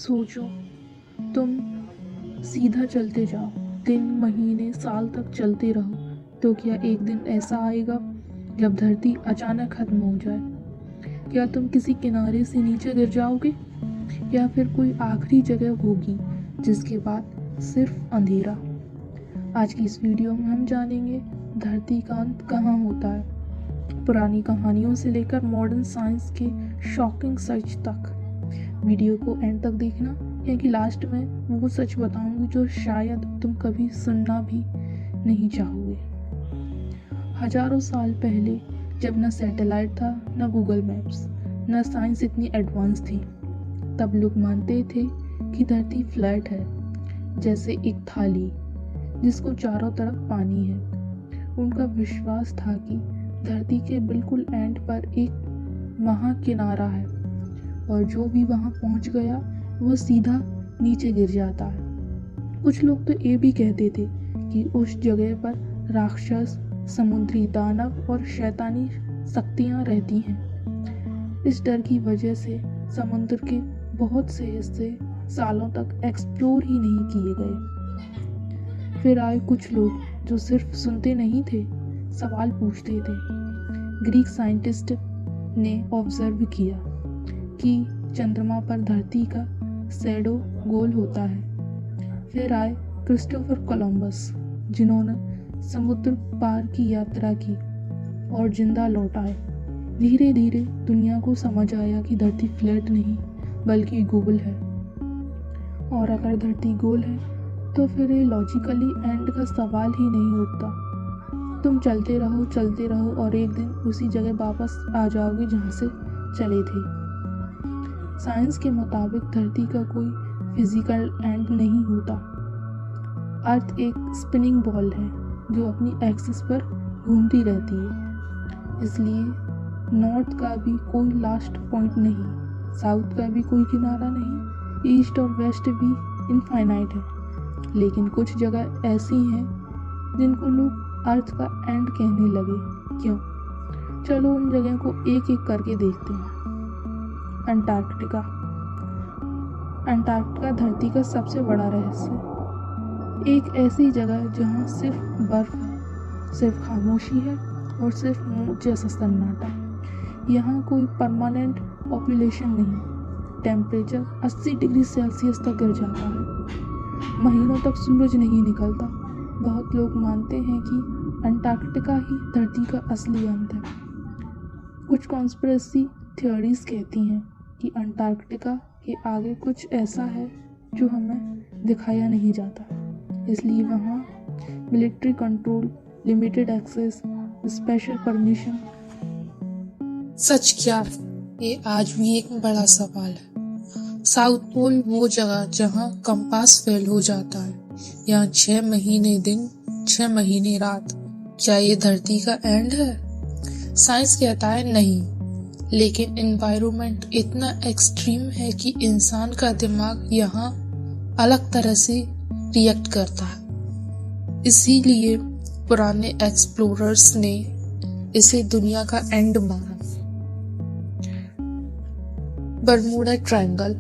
सोचो, तुम सीधा चलते जाओ, दिन महीने साल तक चलते रहो, तो क्या एक दिन ऐसा आएगा जब धरती अचानक खत्म हो जाए? क्या तुम किसी किनारे से नीचे गिर जाओगे, या फिर कोई आखिरी जगह होगी जिसके बाद सिर्फ अंधेरा? आज की इस वीडियो में हम जानेंगे धरती का अंत कहाँ होता है, पुरानी कहानियों से लेकर मॉडर्न साइंस के शॉकिंग सच तक। वीडियो को एंड तक देखना, क्योंकि लास्ट में वो सच बताऊंगी जो शायद तुम कभी सुनना भी नहीं चाहोगे। हजारों साल पहले, जब न सैटेलाइट था, न गूगल मैप्स, न साइंस इतनी एडवांस थी, तब लोग मानते थे कि धरती फ्लैट है, जैसे एक थाली जिसको चारों तरफ पानी है। उनका विश्वास था कि धरती के बिल्कुल एंड पर एक महाकिनारा है, और जो भी वहां पहुंच गया वो सीधा नीचे गिर जाता है। कुछ लोग तो ये भी कहते थे कि उस जगह पर राक्षस, समुद्री दानव और शैतानी शक्तियां रहती हैं। इस डर की वजह से समुद्र के बहुत से हिस्से सालों तक एक्सप्लोर ही नहीं किए गए। फिर आए कुछ लोग जो सिर्फ सुनते नहीं थे, सवाल पूछते थे। ग्रीक साइंटिस्ट ने ऑब्जर्व किया कि चंद्रमा पर धरती का शैडो गोल होता है। फिर आए क्रिस्टोफर कोलंबस, जिन्होंने समुद्र पार की यात्रा की और जिंदा लौट आए। धीरे धीरे दुनिया को समझ आया कि धरती फ्लैट नहीं बल्कि गोल है, और अगर धरती गोल है तो फिर ये लॉजिकली एंड का सवाल ही नहीं उठता। तुम चलते रहो और एक दिन उसी जगह वापस आ जाओगे जहाँ से चले थे। साइंस के मुताबिक धरती का कोई फिजिकल एंड नहीं होता। अर्थ एक स्पिनिंग बॉल है जो अपनी एक्सिस पर घूमती रहती है, इसलिए नॉर्थ का भी कोई लास्ट पॉइंट नहीं, साउथ का भी कोई किनारा नहीं, ईस्ट और वेस्ट भी इनफाइनाइट है। लेकिन कुछ जगह ऐसी हैं जिनको लोग अर्थ का एंड कहने लगे। क्यों? चलो उन जगह को एक एक करके देखते हैं। अंटार्कटिका। अंटार्कटिका धरती का सबसे बड़ा रहस्य। एक ऐसी जगह जहाँ सिर्फ बर्फ है, सिर्फ खामोशी है और सिर्फ मौत जैसा सन्नाटा। यहाँ कोई परमानेंट पॉपुलेशन नहीं। टेम्परेचर 80 डिग्री सेल्सियस तक गिर जाता है। महीनों तक सूरज नहीं निकलता। बहुत लोग मानते हैं कि अंटार्कटिका ही धरती का असली अंत है। कुछ कॉन्स्पिरेसी थ्योरीज कहती हैं कि अंटार्कटिका के आगे कुछ ऐसा है जो हमें दिखाया नहीं जाता, इसलिए वहाँ military control, limited access, special permission. सच क्या है? ये आज भी एक बड़ा सवाल है। साउथ पोल वो जगह जहाँ कंपास फेल हो जाता है, यहाँ 6 महीने दिन 6 महीने रात। क्या ये धरती का एंड है? साइंस कहता है नहीं, लेकिन एनवायरनमेंट इतना एक्सट्रीम है कि इंसान का दिमाग यहाँ अलग तरह से रिएक्ट करता है। इसीलिए पुराने एक्सप्लोरर्स ने इसे दुनिया का एंड माना। बरमूडा ट्रायंगल,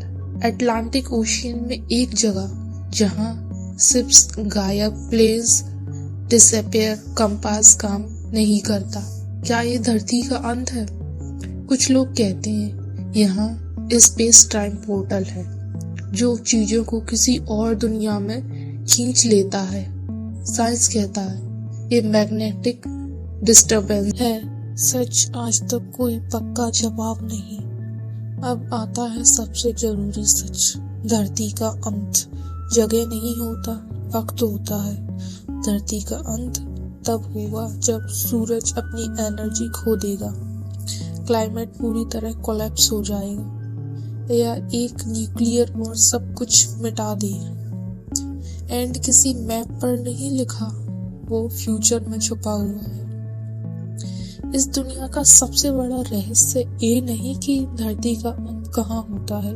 अटलांटिक ओशियन में एक जगह जहां शिप्स गायब, प्लेन्स डिसअपियर, कंपास काम नहीं करता। क्या ये धरती का अंत है? कुछ लोग कहते हैं यहाँ स्पेस टाइम पोर्टल है जो चीजों को किसी और दुनिया में खींच लेता है। साइंस कहता है ये मैग्नेटिक डिस्टरबेंस है। सच आज तक कोई पक्का जवाब नहीं। अब आता है सबसे जरूरी सच। धरती का अंत जगह नहीं होता, वक्त होता है। धरती का अंत तब होगा जब सूरज अपनी एनर्जी खो देगा, क्लाइमेट पूरी तरह कोलैप्स हो जाएगा, या एक न्यूक्लियर वॉर सब कुछ मिटा दे। एंड किसी मैप पर नहीं लिखा, वो फ्यूचर में छुपा हुआ है। इस दुनिया का सबसे बड़ा रहस्य ये नहीं कि धरती का अंत कहाँ होता है,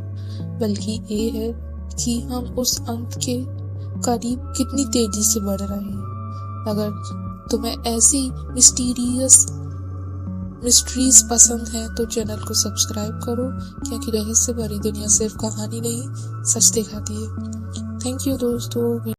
बल्कि ये है कि हम उस अंत के करीब कितनी तेजी से बढ़ रहे हैं। अगर तुम्हें ऐसी मिस्टीरियस मिस्ट्रीज पसंद है तो चैनल को सब्सक्राइब करो, क्योंकि रहस्य भरी दुनिया सिर्फ कहानी नहीं सच दिखाती है। थैंक यू दोस्तों।